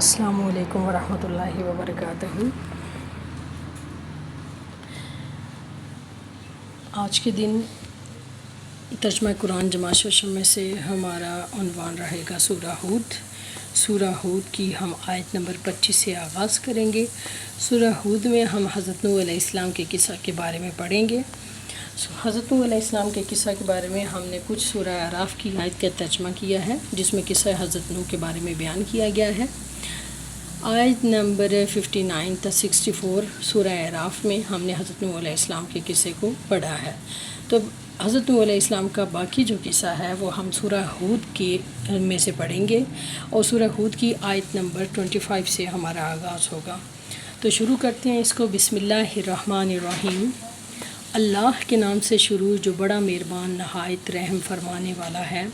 السلام علیکم ورحمۃ اللہ وبرکاتہ۔ آج کے دن ترجمہ قرآن جماعت ششم میں سے ہمارا عنوان رہے گا سورہ ہود۔ سورہ ہود کی ہم آیت نمبر 25 سے آغاز کریں گے۔ سورہ ہود میں ہم حضرت نوح علیہ السلام کے قصہ کے بارے میں پڑھیں گے۔ حضرت نوح علیہ السلام کے قصہ کے بارے میں ہم نے کچھ سورہ اعراف کی آیت کا ترجمہ کیا ہے، جس میں قصہ حضرت نوح کے بارے میں بیان کیا گیا ہے۔ آیت نمبر 59 تا 64 سورہ اعراف میں ہم نے حضرت نوح علیہ السلام کے قصے کو پڑھا ہے۔ تو حضرت نوح علیہ السلام کا باقی جو قصہ ہے وہ ہم سورہ ہود کے میں سے پڑھیں گے، اور سورہ ہود کی آیت نمبر 25 سے ہمارا آغاز ہوگا۔ تو شروع کرتے ہیں اس کو۔ بسم اللہ الرحمن الرحیم۔ اللہ کے نام سے شروع جو بڑا مہربان نہایت رحم فرمانے والا ہے۔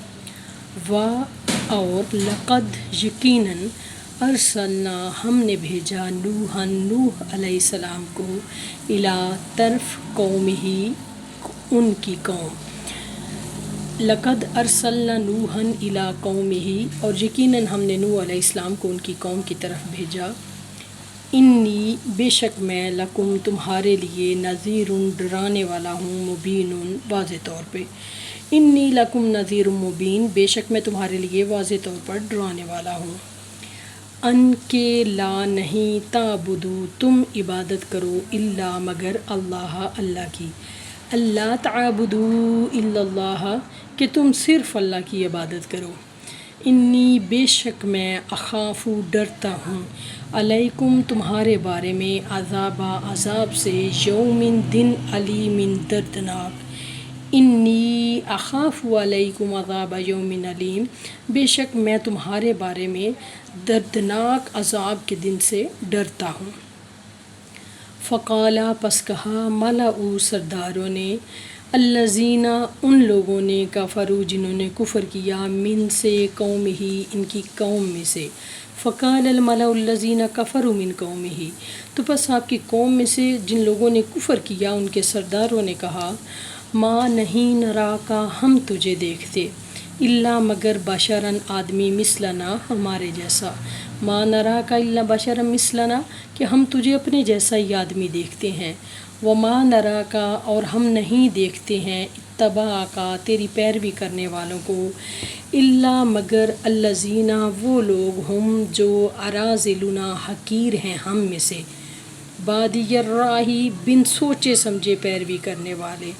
اور لقد یقیناً ارسلنا ہم نے بھیجا نوح علیہ السلام کو الی طرف قومہ ان کی قوم۔ لقد ارسلنا نوحا الی قومہ، اور یقیناً ہم نے نوح علیہ السلام کو ان کی قوم کی طرف بھیجا۔ انی بے شک میں لکم تمہارے لیے نذیر ڈرانے والا ہوں، مبین واضح طور پہ۔ انی لکم نذیر مبین، بے شک میں تمہارے لیے واضح طور پر ڈرانے والا ہوں۔ ان کے لا نہیں تعبدو تم عبادت کرو، الا مگر اللہ کی۔ اللہ تعبدو الا اللہ، کہ تم صرف اللہ کی عبادت کرو۔ انی بے شک میں اخاف ڈرتا ہوں، علیکم تمہارے بارے میں، عذاب سے، یوم دن علیم دردناک۔ انی اخاف علیکم عذاب یوم علیم، بے شک میں تمہارے بارے میں دردناک عذاب کے دن سے ڈرتا ہوں۔ فقالا پس کہا، ملأ سرداروں نے، الذین ان لوگوں نے، کفروا جنہوں نے کفر کیا، من سے قومہ ان کی قوم میں سے۔ فقال الملأ الذین کفروا من قومہ، تو پس آپ کی قوم میں سے جن لوگوں نے کفر کیا ان کے سرداروں نے کہا، ما نہیں نراکا ہم تجھے دیکھتے، الا مگر بشرا آدمی، مثلنا ہمارے جیسا۔ ما نراکا الا بشرا مثلنا، کہ ہم تجھے اپنے جیسا ہی آدمی دیکھتے ہیں۔ وما نراکا، اور ہم نہیں دیکھتے ہیں، اتبعکا تیری پیروی کرنے والوں کو، الا مگر الذین وہ لوگ، ہم جو اراذلنا حقیر ہیں ہم میں سے، بادی الرأی بن سوچے سمجھے پیروی کرنے والے۔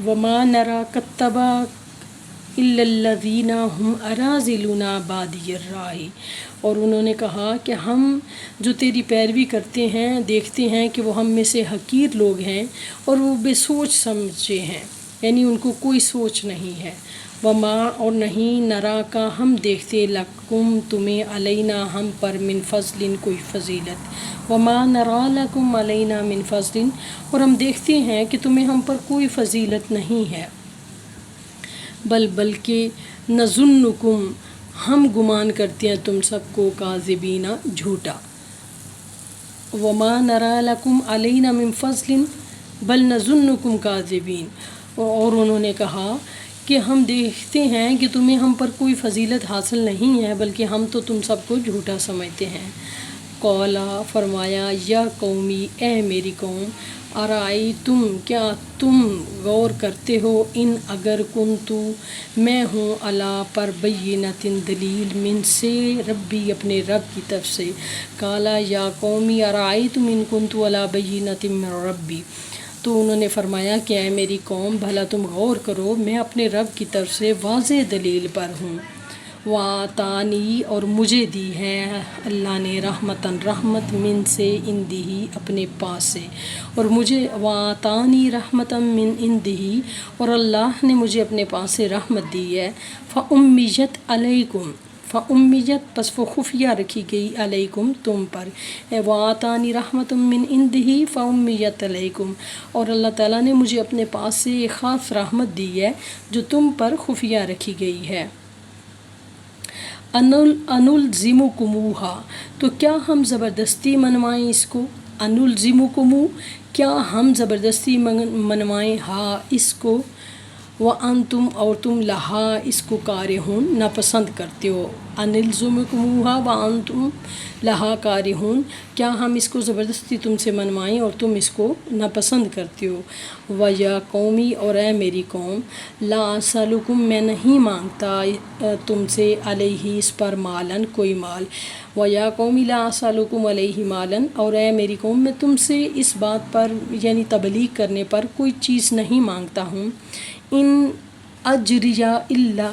وما نراک اتبعک الا الذین ہم اراذلنا بادی الرأی، اور انہوں نے کہا کہ ہم جو تیری پیروی کرتے ہیں دیکھتے ہیں کہ وہ ہم میں سے حقیر لوگ ہیں اور وہ بے سوچ سمجھے ہیں، یعنی ان کو کوئی سوچ نہیں ہے۔ وما، اور نہیں، نرا کا ہم دیکھتے، لکم تمہیں، علینا ہم پر، من فضل کوئی فضیلت۔ وما نرا لکم علینا من فضل، اور ہم دیکھتے ہیں کہ تمہیں ہم پر کوئی فضیلت نہیں ہے۔ بلکہ نظنکم، ہم گمان کرتے ہیں تم سب کو، کاذبین جھوٹا۔ وما نرا لکم علینا من فضل بل نظنکم کاذبین، اور انہوں نے کہا کہ ہم دیکھتے ہیں کہ تمہیں ہم پر کوئی فضیلت حاصل نہیں ہے، بلکہ ہم تو تم سب کو جھوٹا سمجھتے ہیں۔ قولا، فرمایا، یا قومی، اے میری قوم، ارائیتم، کیا تم غور کرتے ہو، ان اگر کنتو، میں ہوں، علی پر، بینۃ دلیل، من سے، ربی اپنے رب کی طرف سے۔ قالا، یا قومی ارائیتم ان کنتو علی بینۃ من ربی، تو انہوں نے فرمایا کہ اے میری قوم، بھلا تم غور کرو، میں اپنے رب کی طرف سے واضح دلیل پر ہوں۔ وَآتَانِی، اور مجھے دی ہے اللہ نے، رحمتاً رحمت، من سے، عندہ اپنے پاس سے، اور مجھے، وَآتَانِی رحمتاً من عندہ، اور اللہ نے مجھے اپنے پاس سے رحمت دی ہے۔ فَأُمِّیَتْ عَلَیکُم، فَأُمِّیَتْ پس وہ خفیہ رکھی گئی، علیکم تم پر۔ وَآتَانِی رحمتاً من عندہ فَأُمِّیَتْ علیکم، اور اللہ تعالیٰ نے مجھے اپنے پاس سے ایک خاص رحمت دی ہے جو تم پر خفیہ رکھی گئی ہے۔ انلزمکموہا، تو کیا ہم زبردستی منوائیں اس کو، انلزمکمو، کیا ہم زبردستی منوائیں، ہاں اس کو، وَأَنْتُمْ اور تم لہا اس کو کارہون ناپسند کرتے ہو. أَنِلْزُمُكُمُوهَا وَأَنْتُمْ لہا کارہون، کیا ہم اس کو زبردستی تم سے منوائیں اور تم اس کو ناپسند کرتے ہو. وَيَا قَوْمِ اور اے میری قوم، لا اسألکم میں نہیں مانگتا تم سے علیہ اس پر مالن کوئی مال. وَيَا قَوْمِ لا اسألکم علیہ مالن اور اے میری قوم میں تم سے اس بات پر یعنی تبلیغ کرنے پر کوئی چیز نہیں مانگتا ہوں. ان اجریہ الا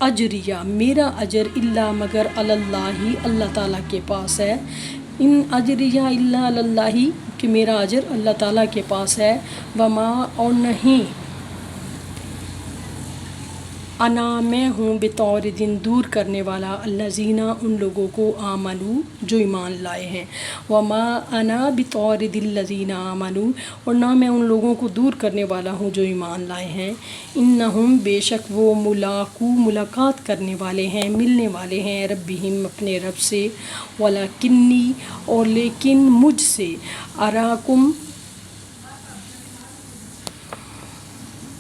اجریہ میرا اجر الا مگر اللہ اللہ تعالیٰ کے پاس ہے. ان اجریہ الا اللہ کہ میرا اجر اللہ تعالیٰ کے پاس ہے. وما اور نہیں انا میں ہوں بطارد دور کرنے والا الذین ان لوگوں کو آمنو جو ایمان لائے ہیں. وما انا بطارد الذین آمنو اور نہ میں ان لوگوں کو دور کرنے والا ہوں جو ایمان لائے ہیں. انہم بے شک وہ ملاقات کرنے والے ہیں، ملنے والے ہیں ربہم اپنے رب سے. ولکنی اور لیکن مجھ سے اراکم